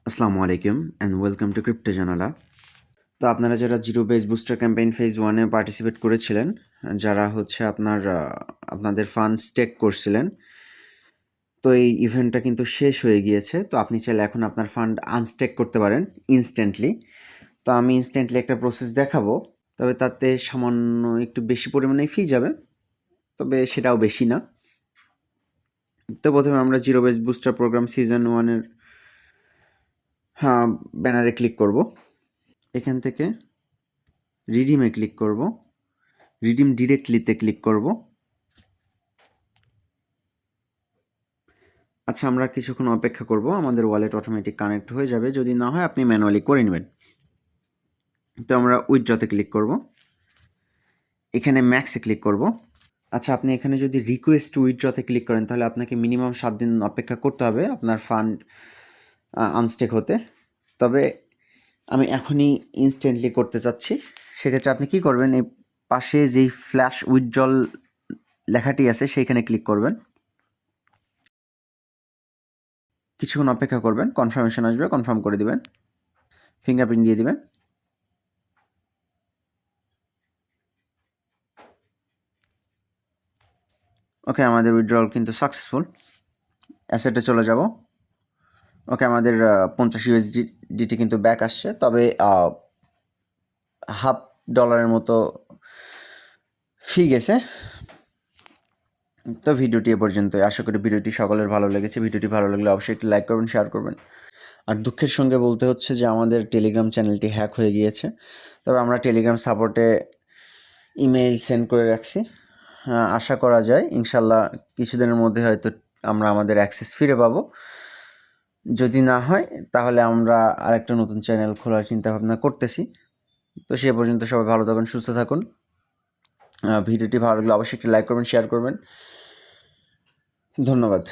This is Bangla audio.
আসসালামু আলাইকুম অ্যান্ড ওয়েলকাম টু ক্রিপ্টো জানালা। তো আপনারা যারা zero base booster campaign phase 1-এ পার্টিসিপেট করেছিলেন, যারা হচ্ছে আপনাদের ফান্ড স্টেক করছিলেন, তো এই ইভেন্টটা কিন্তু শেষ হয়ে গিয়েছে। তো আপনি চাইলে এখন আপনার ফান্ড আনস্টেক করতে পারেন ইনস্ট্যান্টলি। তো আমি ইনস্ট্যান্টলি একটা প্রসেস দেখাবো, তবে তাতে সামান্য একটু বেশি পরিমাণে ফি যাবে, তবে সেটাও বেশি না। তো প্রথমে আমরা zero base booster programme season 1-এর ব্যানারে ক্লিক করব। এখান থেকে রিডিমে ক্লিক করব, রিডিম ডিরেক্টলিতে ক্লিক করব। আচ্ছা, আমরা কিছুক্ষণ অপেক্ষা করব, আমাদের ওয়ালেট অটোমেটিক কানেক্ট হয়ে যাবে। যদি না হয় আপনি ম্যানুয়ালি করে নেবেন। তো আমরা উইথড্রতে ক্লিক করব, এখানে ম্যাক্সে ক্লিক করব। আচ্ছা, আপনি এখানে যদি রিকোয়েস্ট উইথড্রতে ক্লিক করেন তাহলে আপনাকে মিনিমাম 7 দিন অপেক্ষা করতে হবে আপনার ফান্ড আনস্টেক হতে। তবে আমি এখনই ইনস্ট্যান্টলি করতে চাচ্ছি। সেক্ষেত্রে আপনি কি করবেন, এই পাশে যেই ফ্ল্যাশ উইথড্রল লেখাটি আছে সেইখানে ক্লিক করবেন। কিছুক্ষণ অপেক্ষা করবেন, কনফার্মেশন আসবে, কনফার্ম করে দিবেন, ফিঙ্গারপ্রিন্ট দিয়ে দিবেন। ওকে, আমাদের উইথড্রল কিন্তু সাকসেসফুল। অ্যাসেটে চলে যাব। ওকে, আমাদের 50 USDT কিন্তু ব্যাক আসছে, তবে $0.50 মতো ফি গেছে। তো ভিডিওটি এ পর্যন্তই। আশা করি ভিডিওটি সকলের ভালো লেগেছে। ভিডিওটি ভালো লাগলে অবশ্যই একটি লাইক করবেন, শেয়ার করবেন। আর দুঃখের সঙ্গে বলতে হচ্ছে যে আমাদের টেলিগ্রাম চ্যানেলটি হ্যাক হয়ে গিয়েছে। তবে আমরা টেলিগ্রাম সাপোর্টে ইমেইল সেন্ড করে রাখছি। আশা করা যায় ইনশাল্লাহ কিছুদিনের মধ্যে হয়তো আমরা আমাদের অ্যাক্সেস ফিরে পাবো। যদি না হয় তাহলে আমরা আরেকটা নতুন চ্যানেল খোলার চিন্তাভাবনা করতেছি। তো সে পর্যন্ত সবাই ভালো থাকুন, সুস্থ থাকুন। ভিডিওটি ভালো লাগলে অবশ্যই একটি লাইক করবেন, শেয়ার করবেন। ধন্যবাদ।